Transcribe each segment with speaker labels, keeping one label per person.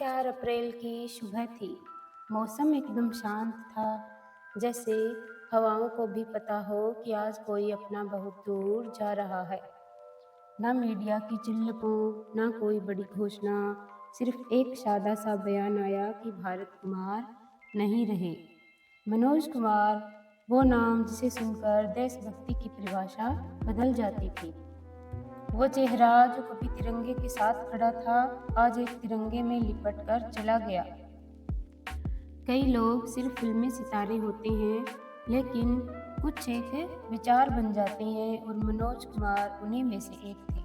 Speaker 1: 4 अप्रैल की सुबह थी। मौसम एकदम शांत था, जैसे हवाओं को भी पता हो कि आज कोई अपना बहुत दूर जा रहा है। ना मीडिया की चिल्लकों, ना कोई बड़ी घोषणा, सिर्फ एक सादा सा बयान आया कि भारत कुमार नहीं रहे। मनोज कुमार, वो नाम जिसे सुनकर देशभक्ति की परिभाषा बदल जाती थी। वो चेहरा जो कभी तिरंगे के साथ खड़ा था, आज एक तिरंगे में लिपट कर चला गया। कई लोग सिर्फ फिल्मी सितारे होते हैं, लेकिन कुछ एक विचार बन जाते हैं और मनोज कुमार उन्हीं में से एक थे।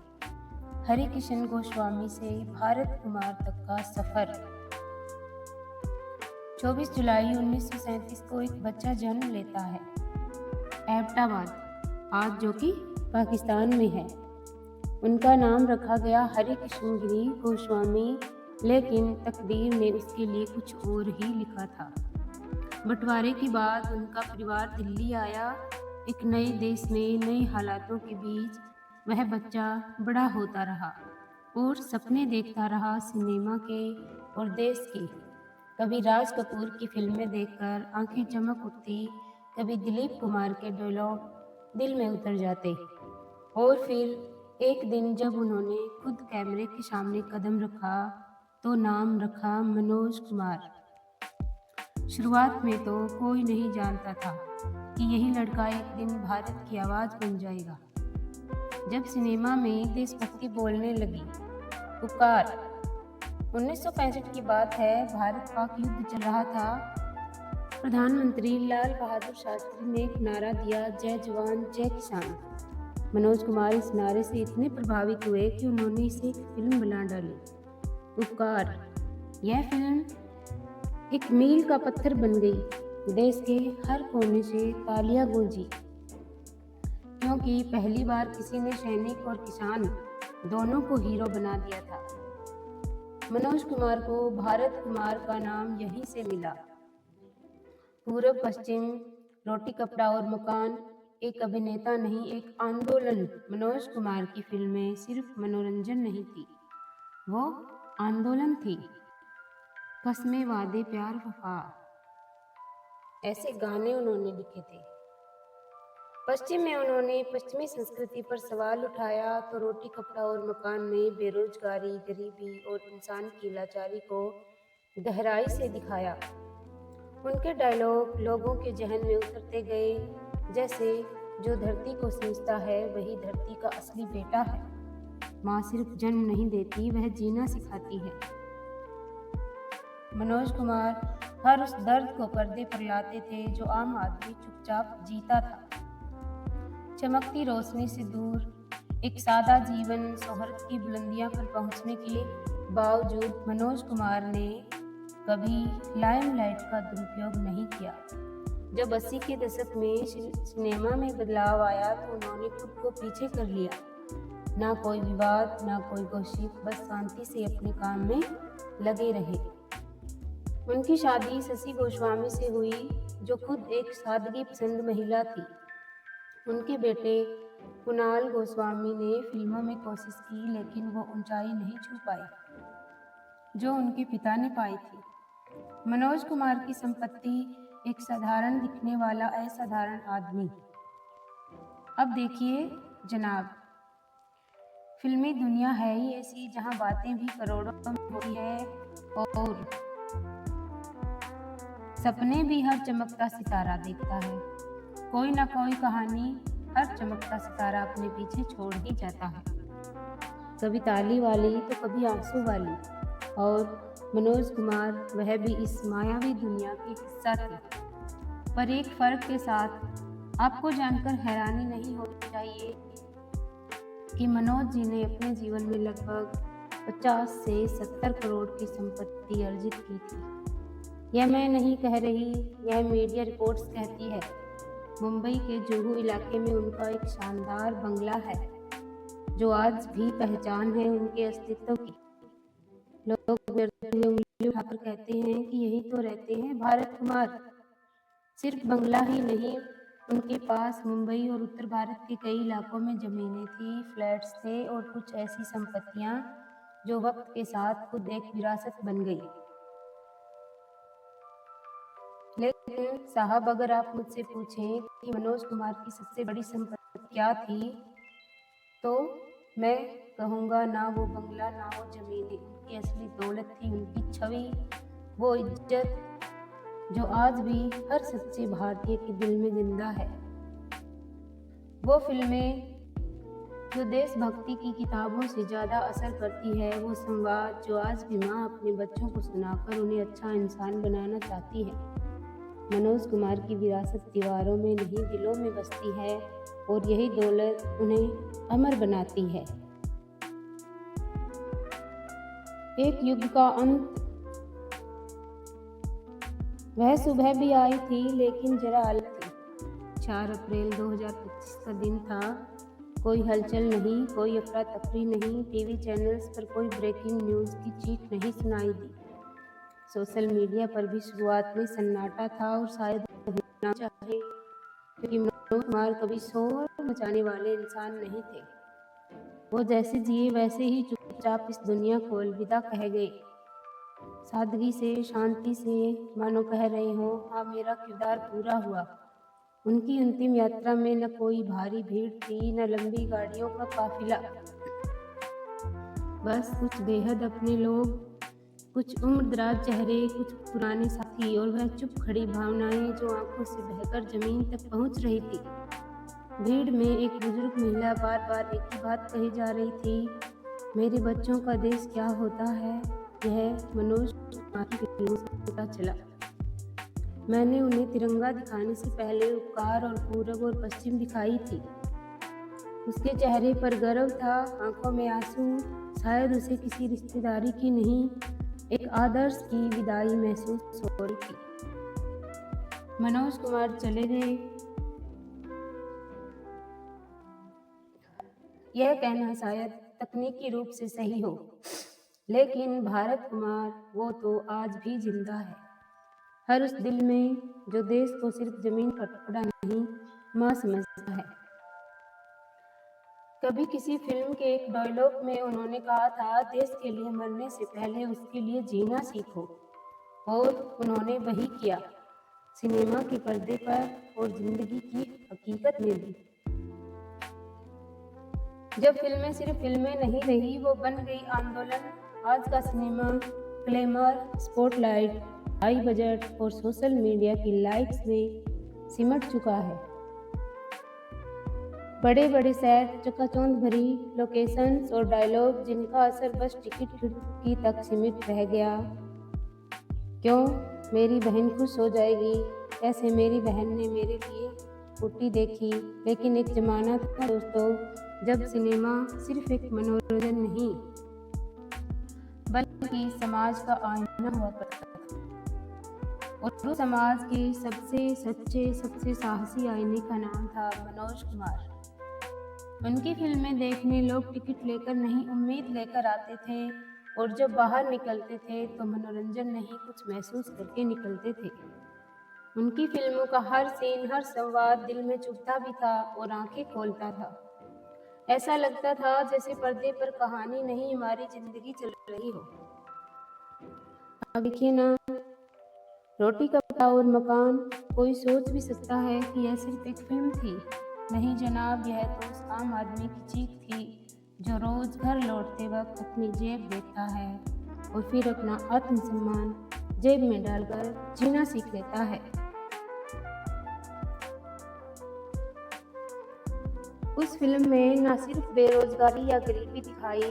Speaker 1: हरिकिशन गोस्वामी से भारत कुमार तक का सफर। 24 जुलाई 1937 को एक बच्चा जन्म लेता है एबटाबाद, आज जो कि पाकिस्तान में है। उनका नाम रखा गया हरिकिशन गिरी गोस्वामी, लेकिन तकदीर ने उसके लिए कुछ और ही लिखा था। बंटवारे के बाद उनका परिवार दिल्ली आया। एक नए देश में नए हालातों के बीच वह बच्चा बड़ा होता रहा और सपने देखता रहा सिनेमा के और देश के। कभी राज कपूर की फिल्में देखकर आंखें चमक उठती, कभी दिलीप कुमार के डायलॉग दिल में उतर जाते। और फिर एक दिन जब उन्होंने खुद कैमरे के सामने कदम रखा तो नाम रखा मनोज कुमार। शुरुआत में तो कोई नहीं जानता था कि यही लड़का एक दिन भारत की आवाज़ बन जाएगा। जब सिनेमा में देशभक्ति बोलने लगी, पुकार। 1965 की बात है, भारत पाक युद्ध चल रहा था। प्रधानमंत्री लाल बहादुर शास्त्री ने एक नारा दिया, जय जवान जय किसान। मनोज कुमार इस नारे से इतने प्रभावित हुए कि उन्होंने इसे एक फिल्म बना डाली, उपकार। यह फिल्म एक मील का पत्थर बन गई। देश के हर कोने से तालियां गूंजी, क्योंकि पहली बार किसी ने सैनिक और किसान दोनों को हीरो बना दिया था। मनोज कुमार को भारत कुमार का नाम यहीं से मिला। पूरब पश्चिम, रोटी कपड़ा और मकान, एक अभिनेता नहीं एक आंदोलन। मनोज कुमार की फिल्में सिर्फ मनोरंजन नहीं थी, वो आंदोलन थी। कसमें वादे प्यार वफा, ऐसे गाने उन्होंने लिखे थे। पश्चिम में उन्होंने पश्चिमी संस्कृति पर सवाल उठाया तो रोटी कपड़ा और मकान में बेरोजगारी, गरीबी और इंसान की लाचारी को गहराई से दिखाया। उनके डायलॉग लोगों के जहन में उतरते गए, जैसे जो धरती को सींचता है वही धरती का असली बेटा है। माँ सिर्फ जन्म नहीं देती, वह जीना सिखाती है। मनोज कुमार हर उस दर्द को पर्दे पर लाते थे जो आम आदमी चुपचाप जीता था। चमकती रोशनी से दूर एक सादा जीवन, शोहरत की बुलंदियां पर पहुंचने के बावजूद मनोज कुमार ने कभी लाइमलाइट का दुरुपयोग नहीं किया। जब 80 के दशक में सिनेमा में बदलाव आया तो उन्होंने खुद को पीछे कर लिया। ना कोई विवाद, ना कोई गॉसिप, बस शांति से अपने काम में लगे रहे। उनकी शादी शशि गोस्वामी से हुई, जो खुद एक सादगी पसंद महिला थी। उनके बेटे कुणाल गोस्वामी ने फिल्मों में कोशिश की, लेकिन वो ऊंचाई नहीं छू पाई जो उनके पिता ने पाई थी। मनोज कुमार की संपत्ति एक साधारण दिखने वाला असाधारण आदमी। अब देखिए जनाब, फिल्मी दुनिया है ही ऐसी जहां बातें भी करोड़ों में होती है और सपने भी हर चमकता सितारा देखता है। कोई ना कोई कहानी हर चमकता सितारा अपने पीछे छोड़ ही जाता है, कभी ताली वाली तो कभी आंसू वाली। और मनोज कुमार वह भी इस मायावी दुनिया के हिस्सा थे। पर एक फर्क के साथ आपको जानकर हैरानी नहीं होनी चाहिए कि मनोज जी ने अपने जीवन में लगभग 50 से 70 करोड़ की संपत्ति अर्जित की थी। यह मैं नहीं कह रही, यह मीडिया रिपोर्ट्स कहती है। मुंबई के जुहू इलाके में उनका एक शानदार बंगला है, जो आज भी पहचान है उनके अस्तित्व की। लोग उंगली उठाकर कहते हैं कि यही तो रहते हैं भारत कुमार। सिर्फ बंगला ही नहीं, उनके पास मुंबई और उत्तर भारत के कई इलाकों में जमीनें थी, फ्लैट्स थे और कुछ ऐसी संपत्तियां जो वक्त के साथ खुद एक विरासत बन गई। लेकिन साहब, अगर आप मुझसे पूछें कि मनोज कुमार की सबसे बड़ी संपत्ति क्या थी, तो मैं कहूँगा ना वो बंगला, ना वो ज़मीनें। उनकी असली दौलत थी उनकी छवि, वो इज्जत जो आज भी हर सच्चे भारतीय के दिल में जिंदा है। वो फिल्में जो देशभक्ति की किताबों से ज़्यादा असर करती है, वो संवाद जो आज भी माँ अपने बच्चों को सुनाकर उन्हें अच्छा इंसान बनाना चाहती है। मनोज कुमार की विरासत दीवारों में नहीं, दिलों में बसती है, और यही दौलत उन्हें अमर बनाती है। एक युग का अंत, वह सुबह भी आई थी लेकिन जरा अलग थी। 4 अप्रैल 2025 का दिन था। कोई हलचल नहीं, कोई अफरा तफरी नहीं, टीवी चैनल्स पर कोई ब्रेकिंग न्यूज़ की चीख नहीं सुनाई दी। सोशल मीडिया पर भी शुरुआत में सन्नाटा था, और शायद होना चाहिए, क्योंकि मनोज कुमार कभी शोर मचाने वाले इंसान नहीं थे। वो जैसे जिए वैसे ही चुपचाप इस दुनिया को अलविदा कह गए, सादगी से, शांति से, मानो कह रहे हो हाँ मेरा किरदार पूरा हुआ। उनकी अंतिम यात्रा में न कोई भारी भीड़ थी, न लंबी गाड़ियों का काफिला, बस कुछ बेहद अपने लोग, कुछ उम्रदराज चेहरे, कुछ पुराने साथी, और वह चुप खड़ी भावनाएं जो आंखों से बहकर जमीन तक पहुंच रही थी। भीड़ में एक बुजुर्ग महिला बार बार एक ही बात कही जा रही थी, मेरे बच्चों का देश क्या होता है। यह मनोज कुमार की फिल्मों से पता चला। मैंने उन्हें तिरंगा दिखाने से पहले उपकार और पूरब और पश्चिम दिखाई थी। उसके चेहरे पर गर्व था, आंखों में आंसू, शायद उसे किसी रिश्तेदारी की नहीं, एक आदर्श की विदाई महसूस हो रही थी। मनोज कुमार चले गए, यह कहना शायद तकनीकी रूप से सही हो, लेकिन भारत कुमार वो तो आज भी जिंदा है, हर उस दिल में जो देश को सिर्फ जमीन पर टुकड़ा नहीं, माँ समझता है। कभी किसी फिल्म के एक डायलॉग में उन्होंने कहा था, देश के लिए मरने से पहले उसके लिए जीना सीखो, और उन्होंने वही किया, सिनेमा के पर्दे पर और जिंदगी की हकीकत में भी। जब फिल्में सिर्फ फिल्में नहीं रही, वो बन गई आंदोलन। आज का cinema glamour, spotlight, high budget और सोशल मीडिया की लाइक्स में सिमट चुका है। बड़े बड़े सेट, चकाचौंध भरी लोकेशंस और डायलॉग जिनका असर बस टिकट खिड़की तक सीमित रह गया। क्यों मेरी बहन खुश हो जाएगी, ऐसे मेरी बहन ने मेरे लिए पुट्टी देखी। लेकिन एक जमाना था दोस्तों, जब सिनेमा सिर्फ एक मनोरंजन नहीं बल्कि समाज का आईना हुआ करता था, और उस समाज के सबसे सच्चे, सबसे साहसी आईने का नाम था मनोज कुमार। उनकी फिल्में देखने लोग टिकट लेकर नहीं, उम्मीद लेकर आते थे, और जब बाहर निकलते थे तो मनोरंजन नहीं, कुछ महसूस करके निकलते थे। उनकी फिल्मों का हर सीन, हर संवाद दिल में चुभता भी था और आंखें खोलता था। ऐसा लगता था जैसे पर्दे पर कहानी नहीं, हमारी जिंदगी चल रही हो। अब देखिए ना, रोटी कपड़ा और मकान, कोई सोच भी सकता है कि यह सिर्फ एक फिल्म थी। नहीं जनाब, यह तो उस आम आदमी की चीख थी जो रोज घर लौटते वक्त अपनी जेब देखता है और फिर अपना आत्मसम्मान जेब में डालकर जीना सीख लेता है। उस फिल्म में न सिर्फ बेरोजगारी या गरीबी दिखाई,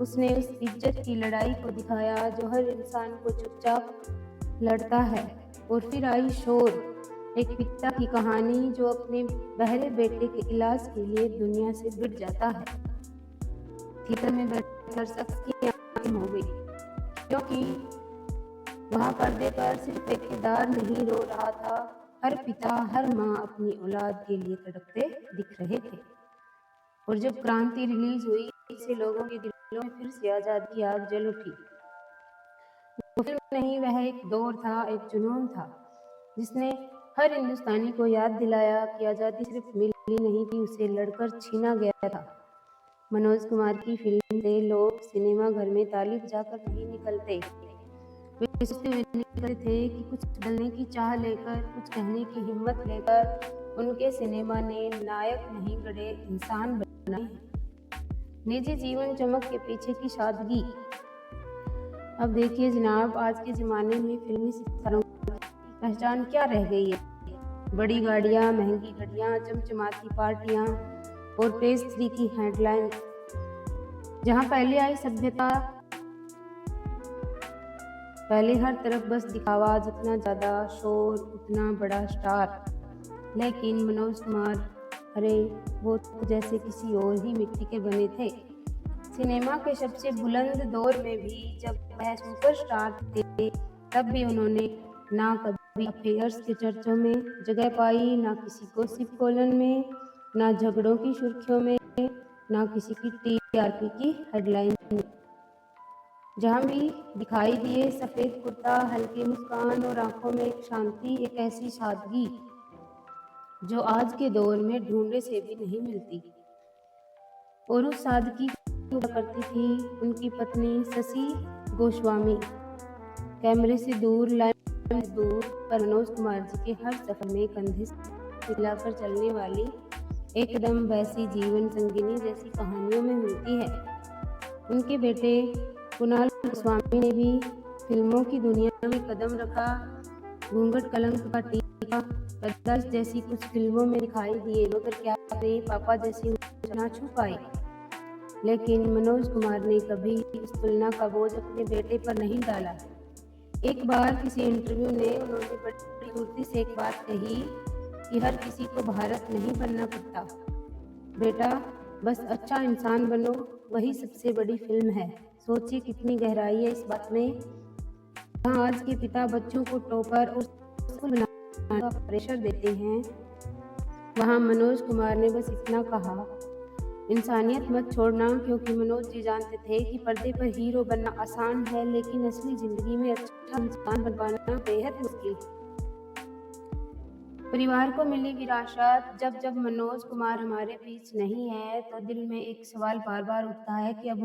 Speaker 1: उसने उस इज्जत की लड़ाई को दिखाया जो हर इंसान को चुपचाप लड़ता है। और फिर आई शोर, एक पिता की कहानी जो अपने बहरे बेटे के इलाज के लिए दुनिया से बिट जाता है। थिएटर में बैठकर शख्स की आंखें हो गई, क्योंकि वहाँ पर्दे पर सिर्फ एक किरदार नहीं रो रहा था, हर पिता, हर माँ अपनी औलाद के लिए तड़पते दिख रहे थे। और जब क्रांति रिलीज हुई, इससे लोगों के दिलों में फिर से आज़ादी की आग जल उठी। वो फिल्म नहीं, वह एक दौर था, एक जुनून था, जिसने हर हिंदुस्तानी को याद दिलाया कि आज़ादी सिर्फ मिली नहीं थी, उसे लड़कर छीना गया था। मनोज कुमार की फिल्म से लोग सिनेमा घर में ताली बजाकर नहीं निकलते, वे सोचते हुए निकलते थे कि कुछ बदलने की चाह लेकर, कुछ कहने की हिम्मत लेकर उनके सिनेमा ने नायक नहीं गढ़े, इंसान बनाए हैं। निजी जीवन चमक के पीछे की सादगी। अब देखिए जनाब, आज के ज़माने में फिल्मी सितारों की पहचान क्या रह गई है? बड़ी गाड़ियाँ, महंगी घड़ियाँ, चमचमाती पार्टियाँ और पेज 3 की हेडलाइन। जहाँ पहले आई सभ्यता, पहले हर तरफ बस दिखावा, जितना ज़्यादा शोर उतना बड़ा स्टार। लेकिन मनोज कुमार, अरे वो तो जैसे किसी और ही मिट्टी के बने थे। सिनेमा के सबसे बुलंद दौर में भी जब वह सुपरस्टार थे, तब भी उन्होंने ना कभी अफेयर्स के चर्चों में जगह पाई, ना किसी गॉसिप कॉलम में, ना झगड़ों की सुर्खियों में, ना किसी की टीआरपी की हेडलाइन में। जहाँ भी दिखाई दिए सफ़ेद कुर्ता, हल्की मुस्कान और आंखों में एक शांति, एक ऐसी सादगी जो आज के दौर में ढूंढने से भी नहीं मिलती। और उस सादगी को करती थी उनकी पत्नी शशि गोस्वामी। कैमरे से दूर, लाइन से दूर, पर मनोज कुमार जी के हर सफर में कंधे से मिलाकर चलने वाली एकदम वैसी जीवन संगिनी जैसी कहानियों में मिलती है। उनके बेटे कुणाल गोस्वामी ने भी फिल्मों की दुनिया में कदम रखा। घूंघट, कलंक का टीका, कद्दाश जैसी कुछ फिल्मों में दिखाई दिए, मगर क्या करें, पापा जैसी ना छू पाए। लेकिन मनोज कुमार ने कभी इस तुलना का बोझ अपने बेटे पर नहीं डाला। एक बार किसी इंटरव्यू में उन्होंने बड़ी फुर्ती से एक बात कही कि हर किसी को भारत नहीं बनना पड़ता बेटा, बस अच्छा इंसान बनो, वही सबसे बड़ी फिल्म है। सोचिए कितनी गहराई है इस बात में। जहाँ आज के पिता बच्चों को टॉपर और सक्सेसफुल बनाने का प्रेशर देते हैं, वहाँ मनोज कुमार ने बस इतना कहा, इंसानियत मत छोड़ना, क्योंकि मनोज जी जानते थे कि पर्दे पर हीरो बनना आसान है, लेकिन असली जिंदगी में अच्छा इंसान बन पाना बेहद मुश्किल। परिवार को मिली विरासत। जब जब मनोज कुमार हमारे बीच नहीं है, तो दिल में एक सवाल बार बार उठता है कि अब